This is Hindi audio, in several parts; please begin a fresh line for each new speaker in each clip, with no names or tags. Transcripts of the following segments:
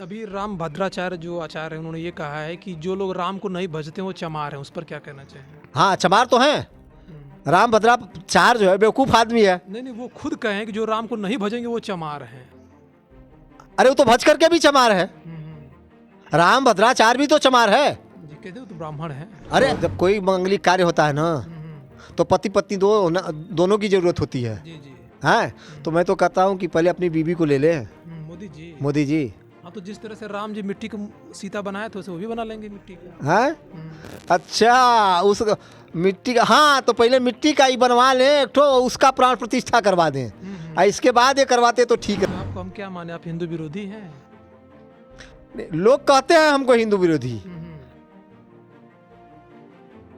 अभी राम भद्राचार्य जो आचार्य हैं उन्होंने ये कहा है कि जो लोग राम को नहीं भजते वो चमार हैं, उस पर क्या कहना चाहिए?
हाँ, चमार तो हैं। राम भद्राचार्य जो है बेवकूफ़ आदमी है।
नहीं नहीं, वो खुद कहें कि जो राम को नहीं भजेंगे वो चमार हैं।
अरे वो तो भज करके भी चमार है। राम भद्राचार्य भी तो चमार है।
जी कहते हो तो ब्राह्मण है।
अरे जब कोई मांगलिक कार्य होता है ना, तो पति पत्नी दोनों की जरूरत होती है।
जी जी।
हैं, तो मैं तो कहता हूँ कि पहले अपनी बीवी को ले ले मोदी जी।
हाँ, तो जिस तरह से राम जी मिट्टी को सीता बनाया तो वो भी बना लेंगे मिट्टी का।
हैं, अच्छा, उस मिट्टी का, हाँ, तो पहले मिट्टी का ही बनवा लें एक ठो, उसका प्राण प्रतिष्ठा करवा दें, और इसके बाद ये करवाते तो ठीक है।
तो आपको हम क्या माने, आप हिंदू विरोधी हैं?
लोग कहते हैं हमको हिंदू विरोधी,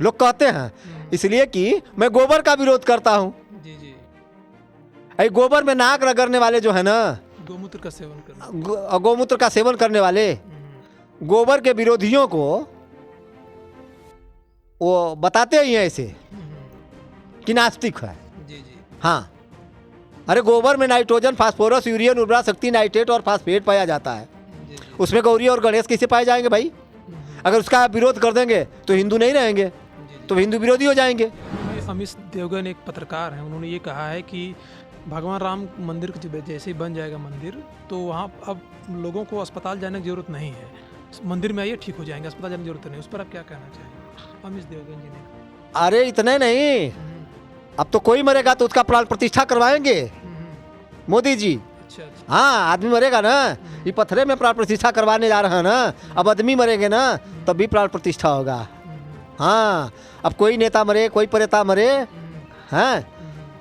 लोग कहते हैं, इसलिए कि मैं गोबर का विरोध करता हूँ।
जी जी।
अरे गोबर में नाक रगड़ने वाले जो है ना,
गोमूत्र का सेवन करना।
गोमूत्र का सेवन करने वाले, गोबर के विरोधियों को वो बताते ही हैं ऐसे कि नास्तिक है।
जी जी।
हाँ, अरे गोबर में नाइट्रोजन, फास्फोरस, यूरियन, उर्वरा शक्ति, नाइट्रेट और फास्फेट पाया जाता है।
जी जी।
उसमें गौरी और गणेश कैसे पाए जाएंगे भाई? अगर उसका विरोध कर देंगे तो हिंदू नहीं रहेंगे, तो हिंदू विरोधी हो जाएंगे।
अमित देवगन एक पत्रकार हैं, उन्होंने ये कहा है कि भगवान राम मंदिर जैसे ही बन जाएगा मंदिर, तो वहाँ अब लोगों को अस्पताल जाने की जरूरत नहीं है, मंदिर में आइए ठीक हो जाएंगे, अस्पताल जाने की जरूरत नहीं। उस पर आप क्या कहना चाहेंगे? अमित देवगन जी ने।
अरे इतने नहीं, अब तो कोई मरेगा तो उसका प्राण प्रतिष्ठा करवाएंगे मोदी जी।
अच्छा अच्छा।
हाँ, आदमी मरेगा ना, ये पत्थरे में प्राण प्रतिष्ठा करवाने जा रहे हैं ना, अब आदमी मरेंगे ना तब भी प्राण प्रतिष्ठा होगा। हाँ, अब कोई नेता मरे, कोई प्रेता मरे, हैं,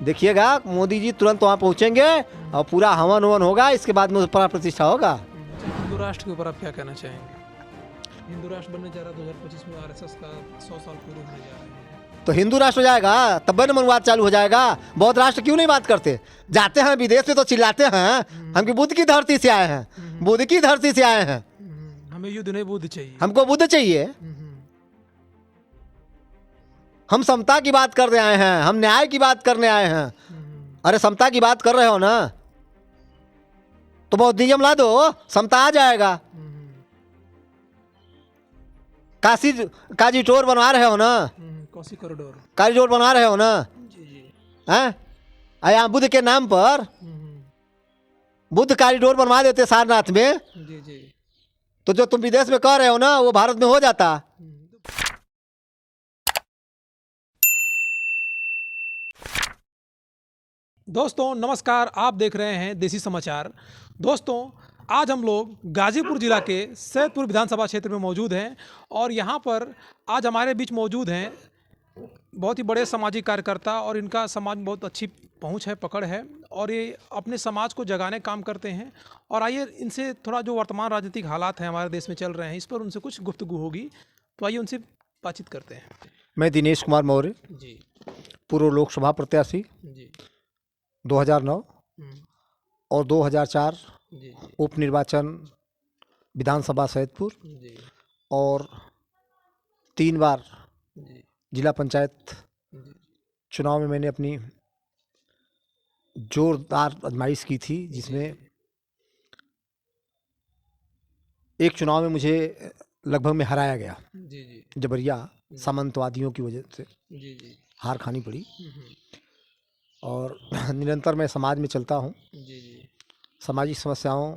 देखिएगा मोदी जी तुरंत वहाँ पहुँचेंगे और पूरा हवन ववन होगा, इसके बाद में प्राण प्रतिष्ठा होगा।
हिंदू राष्ट्र के ऊपर आप क्या कहना चाहेंगे? हिंदू राष्ट्र बनने जा रहा है 2025 में, आरएसएस का 100 साल पूरे होने जा रहे हैं,
तो हिंदू राष्ट्र हो जाएगा तब न मनवाद चालू हो जाएगा। बौद्ध राष्ट्र क्यों नहीं बात करते? जाते हैं विदेश में तो चिल्लाते हैं हम कि बुद्ध की धरती से आए हैं, बुद्ध की धरती से आए हैं,
हमें युद्ध नहीं बुद्ध चाहिए,
हमको बुद्ध चाहिए। हम समता की बात कर रहे आए हैं, हम न्याय की बात करने आए हैं। अरे समता की बात कर रहे हो ना, तो बौद्ध नियम ला दो, समता आ जाएगा। काजी टोर बनवा रहे हो ना,
काशी कॉरिडोर,
कॉरिडोर बनवा रहे हो ना,
जी जी।
हैं, यहाँ बुद्ध के नाम पर बुद्ध कॉरिडोर बनवा देते सारनाथ में,
जी जी।
तो जो तुम विदेश में कह रहे हो ना वो भारत में हो जाता।
दोस्तों नमस्कार, आप देख रहे हैं देसी समाचार। दोस्तों आज हम लोग गाजीपुर जिला के सैदपुर विधानसभा क्षेत्र में मौजूद हैं और यहाँ पर आज हमारे बीच मौजूद हैं बहुत ही बड़े सामाजिक कार्यकर्ता, और इनका समाज में बहुत अच्छी पहुँच है, पकड़ है, और ये अपने समाज को जगाने का काम करते हैं। और आइए इनसे थोड़ा जो वर्तमान राजनीतिक हालात हैं हमारे देश में चल रहे हैं, इस पर उनसे कुछ गुफ्तगू होगी, तो आइए उनसे बातचीत करते हैं।
मैं दिनेश कुमार मौर्य,
जी
पूर्व लोकसभा प्रत्याशी,
जी
2009 और 2004
जी
उप निर्वाचन विधानसभा सैदपुर,
जी
और 3 बार
जी
जिला पंचायत चुनाव में मैंने अपनी जोरदार आजमाइश की थी, जिसमें एक चुनाव में मुझे लगभग में हराया गया,
जी जी
जबरिया सामंतवादियों की वजह से
जी जी
हार खानी पड़ी। और निरंतर मैं समाज में चलता हूँ,
जी जी
सामाजिक समस्याओं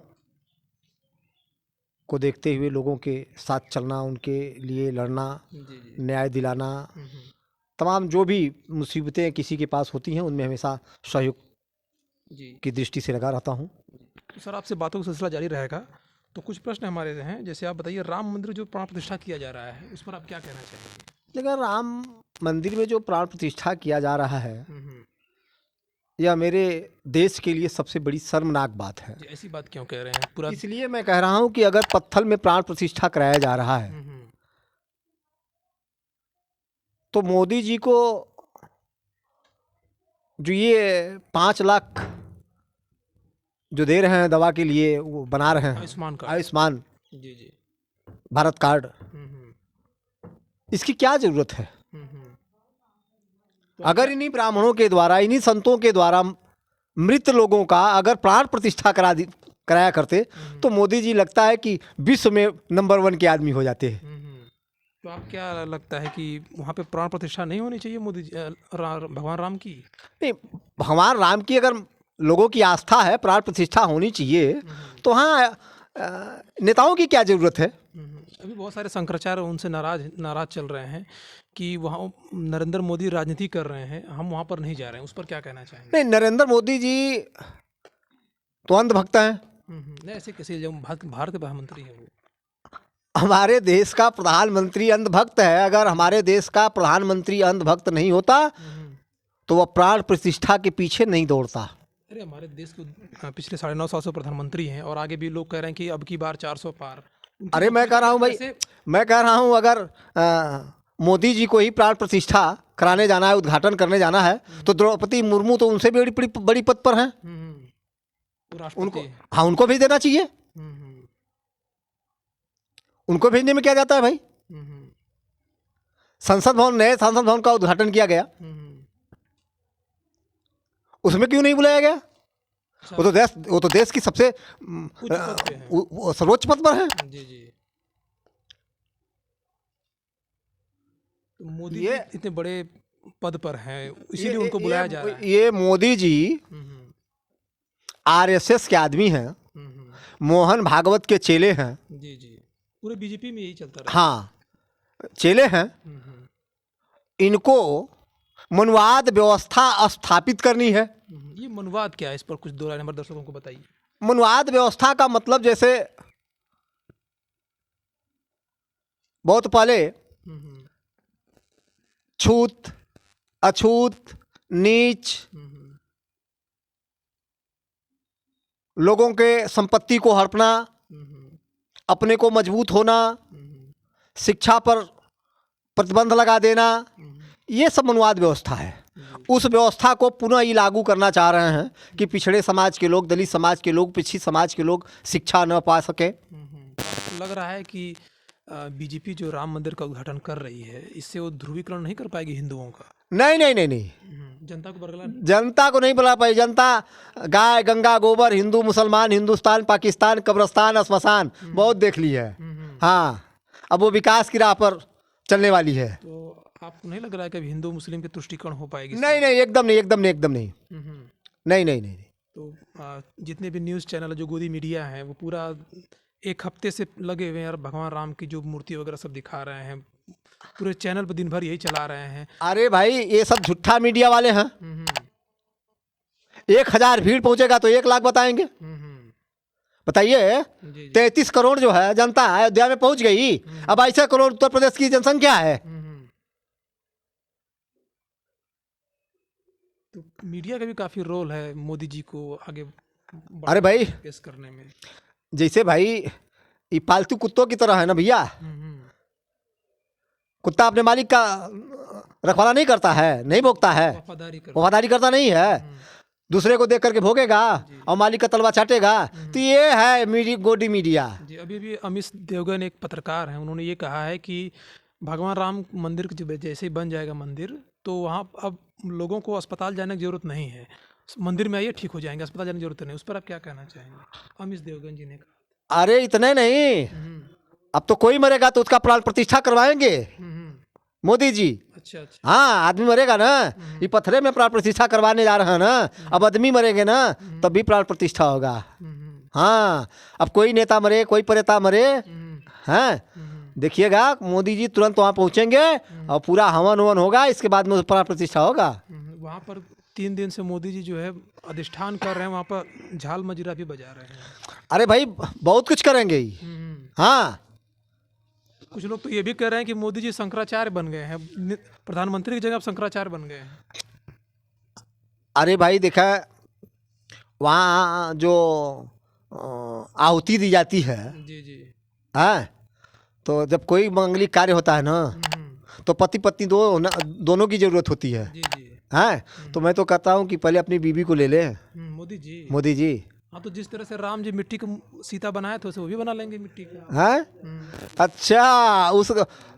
को देखते हुए लोगों के साथ चलना, उनके लिए लड़ना,
जी
न्याय दिलाना, तमाम जो भी मुसीबतें किसी के पास होती हैं उनमें हमेशा सहयोग
जी।
की दृष्टि से लगा रहता हूँ।
तो सर आपसे बातों का सिलसिला जारी रहेगा, तो कुछ प्रश्न हमारे हैं, जैसे आप बताइए राम मंदिर जो प्राण प्रतिष्ठा किया जा रहा है उस पर आप क्या कहना चाहेंगे?
लेकिन राम मंदिर में जो प्राण प्रतिष्ठा किया जा रहा है यह मेरे देश के लिए सबसे बड़ी शर्मनाक बात है।
जी, ऐसी बात क्यों कह रहे हैं? पूरा
इसलिए मैं कह रहा हूँ कि अगर पत्थल में प्राण प्रतिष्ठा कराया जा रहा है तो मोदी जी को जो ये 5 लाख जो दे रहे हैं दवा के लिए, वो बना रहे हैं आयुष्मान
जी जी
भारत कार्ड, इसकी क्या जरूरत है? अगर इन्हीं ब्राह्मणों के द्वारा, इन्हीं संतों के द्वारा मृत लोगों का अगर प्राण प्रतिष्ठा कराया करते तो मोदी जी लगता है कि विश्व में नंबर 1 के आदमी हो जाते हैं।
तो आप क्या लगता है कि वहाँ पे प्राण प्रतिष्ठा नहीं होनी चाहिए मोदी जी भगवान राम की?
नहीं, भगवान राम की अगर लोगों की आस्था है, प्राण प्रतिष्ठा होनी चाहिए, तो हाँ नेताओं की क्या ज़रूरत है?
अभी बहुत सारे शंकराचार्य उनसे नाराज चल रहे हैं कि वहाँ नरेंद्र मोदी राजनीति कर रहे हैं, हम वहाँ पर नहीं जा रहे हैं। उस पर क्या कहना चाहेंगे?
नहीं, नरेंद्र मोदी जी तो अंधभक्त हैं।
नहीं, ऐसे कैसे, जब भारत के प्रधानमंत्री हैं वो।
हमारे देश का प्रधानमंत्री अंधभक्त है। अगर हमारे देश का प्रधानमंत्री अंधभक्त नहीं होता तो वह प्राण प्रतिष्ठा के पीछे नहीं दौड़ता।
अरे हमारे देश के पिछले 9.5 साल से प्रधानमंत्री हैं और आगे भी लोग कह रहे हैं कि अब की बार 400 पार।
अरे मैं कह रहा हूँ भाई, मैं कह रहा हूँ अगर मोदी जी को ही प्राण प्रतिष्ठा कराने जाना है, उद्घाटन करने जाना है, तो द्रौपदी मुर्मू तो उनसे भी बड़ी पद पर हैं। उनको, हाँ, उनको भेज देना चाहिए। उनको भेजने में क्या जाता है भाई? नए संसद भवन का उद्घाटन किया गया, उसमें क्यों नहीं बुलाया गया? वो तो देश की सबसे सर्वोच्च पद पर है।
जी। तो मोदी जी इतने बड़े पद पर हैं, इसीलिए उनको बुलाया जा रहा है।
ये मोदी जी आरएसएस के आदमी हैं, मोहन भागवत के चेले हैं।
जी। पूरे बीजेपी में यही चलता रहा।
हाँ, चेले हैं। इनको मनुवाद व्यवस्था स्थापित करनी है।
ये मनुवाद क्या है? इस पर कुछ 2 नंबर दर्शकों को बताइए।
मनुवाद व्यवस्था का मतलब जैसे बहुत पहले छूत, अछूत, नीच, लोगों के संपत्ति को हड़पना, अपने को मजबूत होना, शिक्षा पर प्रतिबंध लगा देना, ये सब मनुवाद व्यवस्था है। उस व्यवस्था को पुनः ये लागू करना चाह रहे हैं कि पिछड़े समाज के लोग, दलित समाज के लोग, पिछड़ी समाज के लोग शिक्षा न पा सके।
लग रहा है कि बीजेपी जो राम मंदिर का उद्घाटन कर रही है, इससे वो ध्रुवीकरण नहीं कर पाएगी हिंदुओं का।
नहीं। जनता को नहीं बुला पाई। जनता गाय गंगा गोबर, हिंदू मुसलमान, हिंदुस्तान पाकिस्तान, कब्रस्तान श्मशान बहुत देख ली है। हाँ, अब वो विकास की राह पर चलने वाली है।
तो आपको नहीं लग रहा है कि हिंदू मुस्लिम की तुष्टीकरण हो पाएगी?
नहीं, एकदम नहीं। नहीं।
तो जितने भी न्यूज़ चैनल जो गोदी मीडिया है, वो पूरा 1 हफ्ते से लगे हुए हैं और भगवान राम की जो मूर्ति वगैरह सब दिखा रहे हैं, पूरे चैनल पर दिन भर यही चला रहे हैं।
अरे भाई, ये सब झूठा मीडिया वाले हैं। 1000 भीड़ पहुंचेगा तो 1 लाख बताएंगे। बताइए, 33 करोड़ जो है जनता अयोध्या में पहुंच गई। अब 22 करोड़ उत्तर प्रदेश की जनसंख्या है।
तो मीडिया का भी काफी रोल है मोदी जी को आगे
अरे भाई,
पेश करने में।
जैसे भाई ये पालतू कुत्तों की तरह है ना भैया। कुत्ता अपने मालिक का रखवाला नहीं करता है, नहीं भोगता है, वफादारी करता नहीं है, दूसरे को देख करके भोगेगा और मालिक का तलवा चाटेगा। तो ये है गोदी मीडिया
जी। अभी भी अमित देवगन एक पत्रकार हैं, उन्होंने ये कहा है कि भगवान राम मंदिर जैसे ही बन जाएगा मंदिर, तो वहाँ अब लोगों को अस्पताल जाने की जरूरत नहीं है, मंदिर में आइए ठीक हो जाएंगे, अस्पताल जाने की जरूरत नहीं। उस पर आप क्या कहना चाहेंगे? अमित देवगन जी ने कहा।
अरे इतने नहीं, अब तो कोई मरेगा तो उसका प्राण प्रतिष्ठा करवाएंगे मोदी जी।
अच्छा।
हाँ, आदमी मरेगा ना, ये पत्थरे में प्राण प्रतिष्ठा करवाने जा रहे हैं ना। अब आदमी मरेंगे ना तब भी प्राण प्रतिष्ठा होगा। हाँ, अब कोई नेता मरे, कोई प्रेता मरे, हैं, देखिएगा मोदी जी तुरंत वहाँ पहुँचेंगे और पूरा हवन होगा, इसके बाद में प्राण प्रतिष्ठा होगा।
वहाँ पर 3 दिन से मोदी जी जो है अधिष्ठान कर रहे हैं, वहाँ पर झाल मजीरा भी बजा रहे हैं।
अरे भाई, बहुत कुछ करेंगे। हाँ,
कुछ लोग तो ये भी कह रहे हैं कि मोदी जी शंकराचार्य बन गए हैं, प्रधानमंत्री की जगह अब शंकराचार्य बन गए हैं।
अरे भाई, देखा वहाँ जो आहुति दी जाती है
जी।
हाँ, तो जब कोई मांगलिक कार्य होता है ना, तो पति पत्नी दोनों की जरूरत होती है।
जी।
हाँ, तो मैं तो कहता हूँ कि पहले अपनी बीवी को ले ले मोदी जी।
हाँ, तो जिस तरह से राम जी मिट्टी को सीता बनाए थे, वो भी बना लेंगे मिट्टी का।
हाँ, अच्छा, उस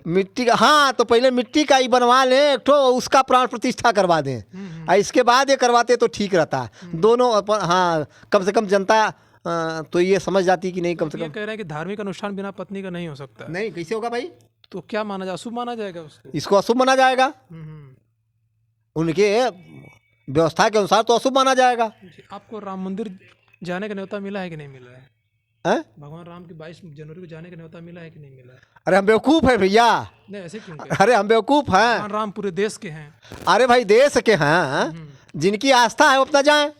मिट्टी का, हाँ, तो पहले मिट्टी का ही बनवा लें तो उसका प्राण प्रतिष्ठा करवा दें, इसके बाद ये करवाते तो ठीक रहता। दोनों हाँ, कम से कम जनता तो ये समझ जाती कि नहीं कम से
ये
कम।
कह रहे हैं कि धार्मिक अनुष्ठान बिना पत्नी का नहीं हो सकता।
नहीं, कैसे होगा भाई?
तो क्या माना जाए, अशुभ माना जाएगा उसको?
इसको अशुभ माना जाएगा,
हम्म।
उनके व्यवस्था के अनुसार तो अशुभ माना जाएगा।
जी, आपको राम मंदिर जाने का न्योता मिला है कि नहीं मिला है?
हैं?
भगवान राम की 22 जनवरी को जाने का न्योता मिला है कि नहीं मिला है?
अरे हम बेवकूफ़ है भैया,
नहीं, ऐसे क्यों कह?
अरे हम बेवकूफ़ हैं।
भगवान राम पूरे देश के हैं।
अरे भाई देश के हैं, जिनकी आस्था है वो अपना जाए,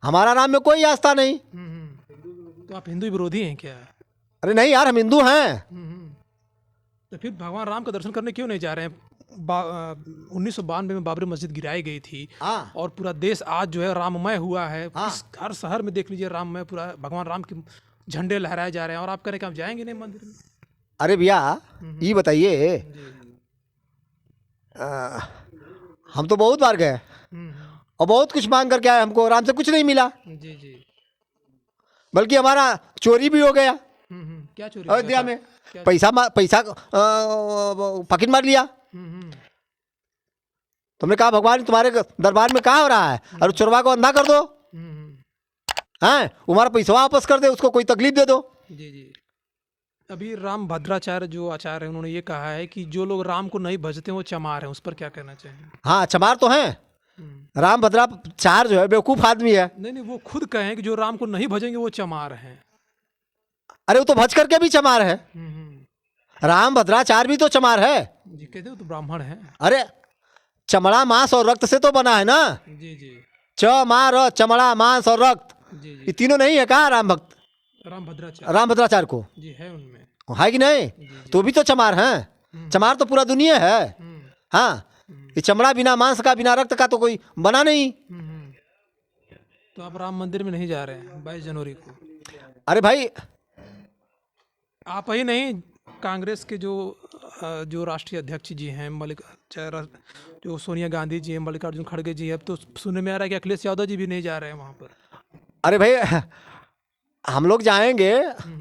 हमारा राम में कोई आस्था नहीं।
तो आप हिंदू विरोधी हैं क्या?
अरे नहीं यार, हम हिंदू हैं।
तो फिर भगवान राम का दर्शन करने क्यों नहीं जा रहे हैं? 1992 में बाबरी मस्जिद गिराई गई थी
हाँ।
और पूरा देश आज जो है राममय हुआ है। हर शहर में देख लीजिए राममय, पूरा भगवान राम के झंडे लहराए जा रहे हैं और आप कह रहे हैं कि आप जाएंगे नहीं मंदिर में?
अरे भैया ये बताइए, हम तो बहुत बार गए और बहुत कुछ मांग करके आए, हमको राम से कुछ नहीं मिला।
जी जी।
बल्कि हमारा चोरी भी हो गया
क्या चोरी?
अयोध्या में पैसा पॉकेट मार लिया। तुमने कहा भगवान तुम्हारे दरबार में कहाँ हो रहा है, और चोरवा को अंधा कर दो, हैं तुम्हारा पैसा वापस कर दे, उसको कोई तकलीफ दे दो।
जी जी। अभी राम भद्राचार्य जो आचार्य है, उन्होंने ये कहा है कि जो लोग राम को नहीं भजते वो चमार हैं। उस पर क्या कहना चाहिए?
हाँ, चमार तो हैं। राम भद्राचार्य जो है बेवकूफ़ आदमी है।
नहीं नहीं, वो खुद कहें कि जो राम को नहीं भजेंगे वो चमार हैं।
अरे वो तो भज करके भी चमार है। राम भद्राचार्य भी तो चमार है।
जी, कहते हो तो ब्राह्मण है।
अरे चमड़ा मांस और रक्त से तो बना है ना।
जी जी।
चमार, चमड़ा मांस और रक्त,
जी
ये
जी।
तीनों नहीं है कहा राम भद्राचार्य को?
जी है उनमें।
है कि नहीं? तो भी तो चमार हैं। चमार तो पूरा दुनिया है। हाँ, ये चमड़ा बिना मांस का, बिना रक्त का तो कोई बना नहीं।
तो आप राम मंदिर में नहीं जा रहे हैं 22 जनवरी को?
अरे भाई
आप ही नहीं, कांग्रेस के जो राष्ट्रीय अध्यक्ष जी हैं, जो सोनिया गांधी जी हैं, मल्लिकार्जुन खड़गे जी, अब तो सुनने में आ रहा है कि अखिलेश यादव जी भी नहीं जा रहे हैं वहाँ पर।
अरे भाई हम लोग जाएंगे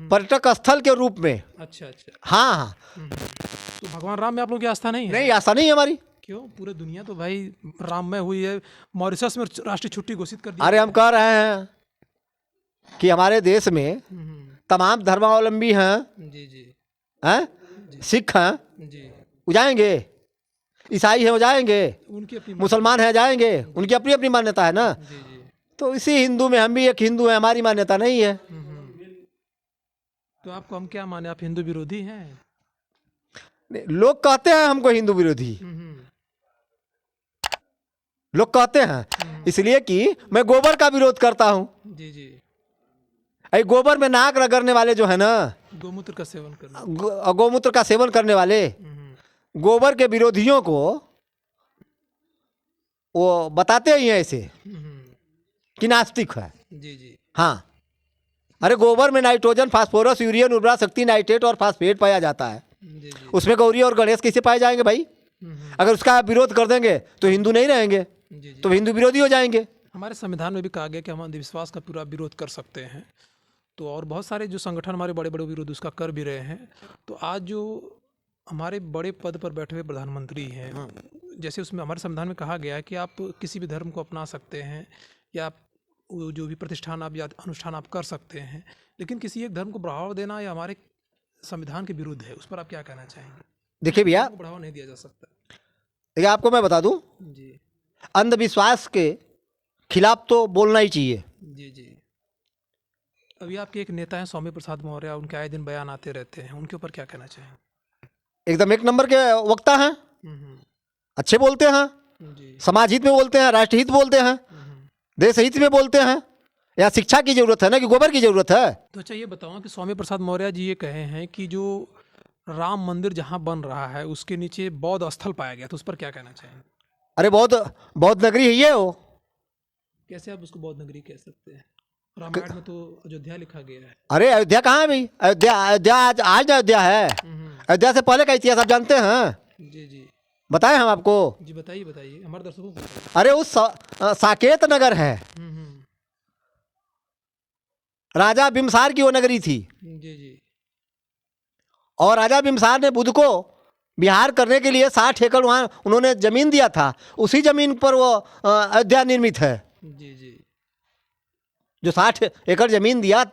पर्यटक स्थल के रूप में।
अच्छा अच्छा।
हाँ हाँ।
तो भगवान राम में आप लोगों की आस्था नहीं है?
नहीं, आस्था नहीं है हमारी।
क्यों? पूरे दुनिया तो भाई राम में हुई है। मॉरिशस में राष्ट्रीय छुट्टी घोषित कर दी।
अरे हम कह रहे हैं कि हमारे देश में तमाम धर्मावलंबी हैं।
जी जी।
हैं, सिख हैं
जी।
वो जाएंगे, ईसाई हैं वो जाएंगे,
उनकी अपनी
मुसलमान हैं जाएंगे, उनकी अपनी अपनी मान्यता है ना।
जी जी।
तो इसी हिंदू में हम भी एक हिंदू हैं, हमारी मान्यता नहीं है।
तो आपको हम क्या माने, आप हिंदू विरोधी हैं?
लोग कहते हैं हमको हिंदू विरोधी, लोग कहते हैं इसलिए कि मैं गोबर का विरोध करता हूँ।
जी जी।
अरे गोबर में नाक रगड़ने वाले जो है ना,
गोमूत्र का सेवन करना।
गौमूत्र का सेवन करने वाले, गोबर के विरोधियों को वो बताते ही हैं ऐसे कि नास्तिक है।
जी जी।
हाँ, अरे गोबर में नाइट्रोजन, फास्फोरस, यूरियन, उर्वरा शक्ति, नाइट्रेट और फास्फेट पाया जाता है।
जी जी।
उसमें गौरी और गणेश कैसे पाए जाएंगे भाई? अगर उसका आप विरोध कर देंगे तो हिंदू नहीं रहेंगे,
जी जी।
तो हिंदू विरोधी हो जाएंगे।
हमारे संविधान में भी कहा गया कि हम अंधविश्वास का पूरा विरोध कर सकते हैं। तो और बहुत सारे जो संगठन हमारे बड़े बड़े विरोध उसका कर भी रहे हैं। तो आज जो हमारे बड़े पद पर बैठे हुए प्रधानमंत्री हैं, जैसे उसमें हमारे संविधान में कहा गया है कि आप किसी भी धर्म को अपना सकते हैं या आप जो भी प्रतिष्ठान आप या अनुष्ठान आप कर सकते हैं, लेकिन किसी एक धर्म को बढ़ावा देना या हमारे संविधान के विरुद्ध है। उस पर आप क्या कहना चाहेंगे?
देखिए भैया,
बढ़ावा नहीं दिया जा सकता।
देखिए आपको मैं बता दूं,
जी
अंधविश्वास के खिलाफ तो बोलना ही चाहिए।
जी जी। अभी आपके एक नेता हैं स्वामी प्रसाद मौर्य, उनके आए दिन बयान आते रहते हैं, उनके ऊपर क्या कहना चाहेंगे?
एकदम एक नंबर के वक्ता हैं, अच्छे बोलते हैं,
जी।
समाज हित में बोलते हैं, राष्ट्र हित बोलते हैं, देश हित में बोलते हैं। यहाँ शिक्षा की जरूरत है ना कि गोबर की जरूरत है?
तो अच्छा ये बताओ कि स्वामी प्रसाद मौर्य जी ये कहे हैं कि जो राम मंदिर जहाँ बन रहा है उसके नीचे बौद्ध स्थल पाया गया, तो उस पर क्या कहना चाहेंगे?
अरे बौद्ध नगरी है ये वो।
कैसे आप उसको बौद्ध नगरी कह सकते हैं? रामायण में तो अयोध्या लिखा गया है।
अरे अयोध्या कहाँ है भाई? अयोध्या आज अयोध्या है। अयोध्या से पहले का इतिहास आप जानते हैं?
जी जी।
बताएं हम आपको?
जी बताइए बताइए, हमारे दर्शकों को बताइए।
अरे उस साकेत नगर है, राजा बिम्सार की वो नगरी थी।
जी जी।
और राजा बिम्सार ने बुद्ध को विहार करने के लिए 60 एकड़ वहाँ उन्होंने जमीन दिया था। उसी जमीन पर वो अयोध्या निर्मित है।
जी जी।
जो 60 एकड़ जमीन दिया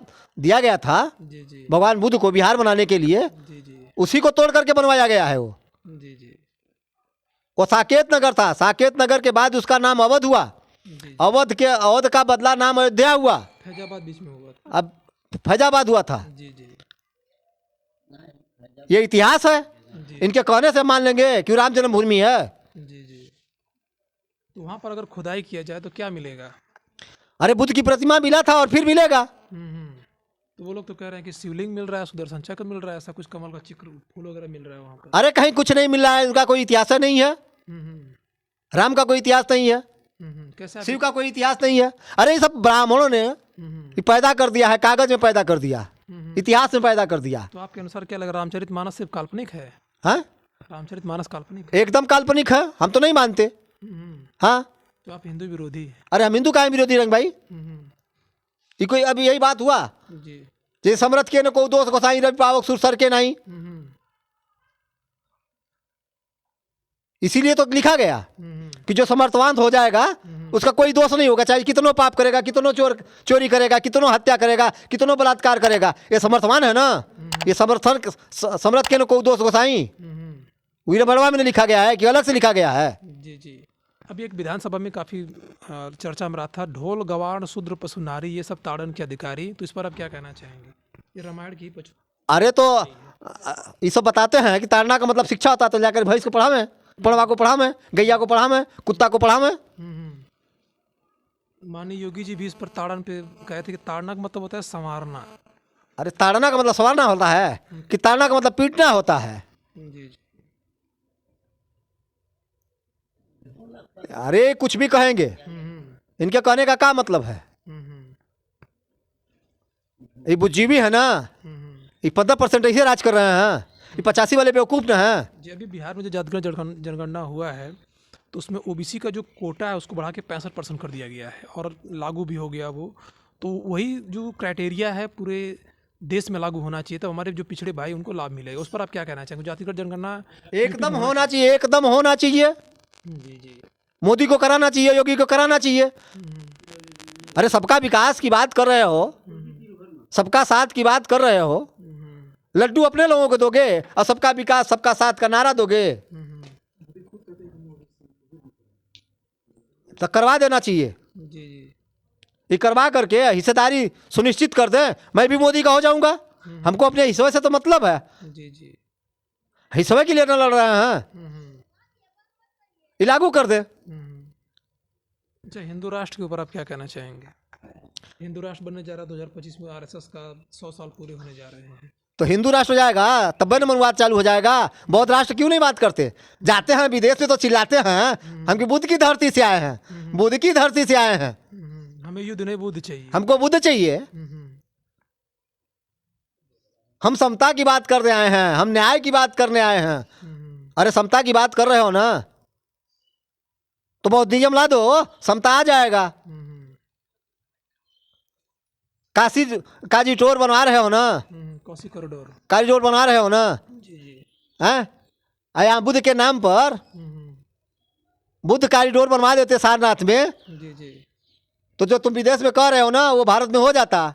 गया था
जी जी
भगवान बुद्ध को विहार बनाने के लिए,
जी जी
उसी को तोड़ करके बनवाया गया है। वो
जी जी
साकेत नगर था। साकेत नगर के बाद उसका नाम अवध हुआ।
जी
अवध का बदला नाम अयोध्या हुआ।
फैजाबाद बीच में हुआ था।
अब फैजाबाद हुआ था।
जी जी
ये इतिहास है।
जी
इनके कहने से मान लेंगे कि राम जन्मभूमि है।
जी जी। तो वहाँ पर अगर खुदाई किया जाए तो क्या मिलेगा?
अरे बुद्ध की प्रतिमा मिला था और फिर मिलेगा।
हम्म। तो वो लोग तो कह रहे हैं कि शिवलिंग मिल रहा है, सुदर्शन चक्र मिल रहा है, ऐसा कुछ कमल का चिक्र फूल वगैरह मिल रहा है वहाँ पर।
अरे कहीं कुछ नहीं मिल रहा है। उनका कोई इतिहास नहीं है। राम का कोई इतिहास नहीं है।
कैसे
शिव का कोई इतिहास नहीं है। अरे ये सब ब्राह्मणों ने ये पैदा कर दिया है, कागज में पैदा कर दिया, इतिहास में पैदा कर दिया।
तो आपके अनुसार क्या लग रहा है, रामचरितमानस सिर्फ काल्पनिक है?
हाँ,
रामचरितमानस काल्पनिक है?
एकदम काल्पनिक है। हम तो नहीं मानते। हाँ,
तो आप हिंदू विरोधी हैं।
अरे हम हिंदू का है विरोधी रंग भाई। ये कोई अभी यही बात हुआ
जी।
जे समरथ के न को दोष गोसाई रवि पावक सुर सर के नहीं। इसीलिए तो लिखा गया कि जो समर्थवान हो जाएगा उसका कोई दोष नहीं होगा, चाहे कितनों पाप करेगा, कितनों चोरी करेगा, कितनों हत्या करेगा, कितनों बलात्कार करेगा, ये समर्थवान है ना। ये समर्थ के न को दोष गोसाई वीर बड़वा में लिखा गया है कि अलग से लिखा गया है।
जी जी। अभी एक विधानसभा में काफी चर्चा में रहा था, ढोल गवाण शूद्र पशु नारी ये सब ताड़न के अधिकारी। तो इस पर आप क्या कहना चाहेंगे? ये रामायण की
अरे तो ये सब बताते हैं कि ताड़ना का मतलब शिक्षा होता है। तो जाकर भैंस को पढ़ा में, पड़वा को पढ़ा में, गैया को पढ़ा में, कुत्ता को पढ़ा में।
माननीय योगी जी भी इस पर ताड़न पे कहे थे कि ताड़ना का मतलब होता है संवारना।
अरे ताड़ना का मतलब संवारना होता है कि ताड़ना का मतलब पीटना होता है।
जी जी।
अरे कुछ भी कहेंगे, इनके कहने का क्या मतलब है? ये बुद्धिजीवी है ना, ये 15% ऐसे राज कर रहे हैं। ये 85 वाले बेवकूफ न हैं।
जी। अभी बिहार में जो जातिगत जनगणना हुआ है तो उसमें ओबीसी का जो कोटा है उसको बढ़ा के 65% कर दिया गया है और लागू भी हो गया वो। तो वही जो क्राइटेरिया है पूरे देश में लागू होना चाहिए, तब हमारे जो पिछड़े भाई उनको लाभ मिलेगा। उस पर आप क्या कहना चाहेंगे? जातिगत जनगणना
एकदम होना चाहिए, एकदम होना चाहिए।
जी जी।
मोदी को कराना चाहिए, योगी को कराना चाहिए। अरे सबका विकास की बात कर रहे हो, सबका साथ की बात कर रहे हो, लड्डू अपने लोगों को दोगे और सबका विकास सबका साथ का नारा दोगे, तो करवा देना चाहिए।
जी जी।
ये करवा करके हिस्सेदारी सुनिश्चित कर दे। मैं भी मोदी का हो जाऊंगा। हमको अपने हिस्से से तो मतलब है।
जी जी।
हिस्से के लिए न लड़ रहे हैं, ये लागू कर दे।
अच्छा, हिंदू राष्ट्र के ऊपर आप क्या कहना चाहेंगे? हिंदू राष्ट्र बनने जा रहा है 2025 में, आरएसएस का 100 साल पूरे होने जा रहे हैं।
तो हिंदू राष्ट्र हो जाएगा तब न मनवाद चालू हो जाएगा। बौद्ध राष्ट्र क्यों नहीं बात करते? जाते हैं विदेश में तो चिल्लाते हैं हम कि बुद्ध की धरती से आए हैं, बुद्ध की धरती से आए हैं,
हमें युद्ध नहीं बुद्ध चाहिए,
हमको बुद्ध चाहिए। हम समता की बात करने आए हैं, हम न्याय की बात करने आए हैं। अरे समता की बात कर रहे हो ना तो बहुत नियम ला दो, समता आ जाएगा। काजी टोर बनवा रहे हो ना,
काशी कॉरिडोर,
कॉरिडोर बनवा रहे हो ना।
जी जी।
हैं? यहाँ बुद्ध के नाम पर बुद्ध कॉरिडोर बनवा देते सारनाथ में,
जी जी।
तो जो तुम विदेश में कह रहे हो ना वो भारत में हो जाता।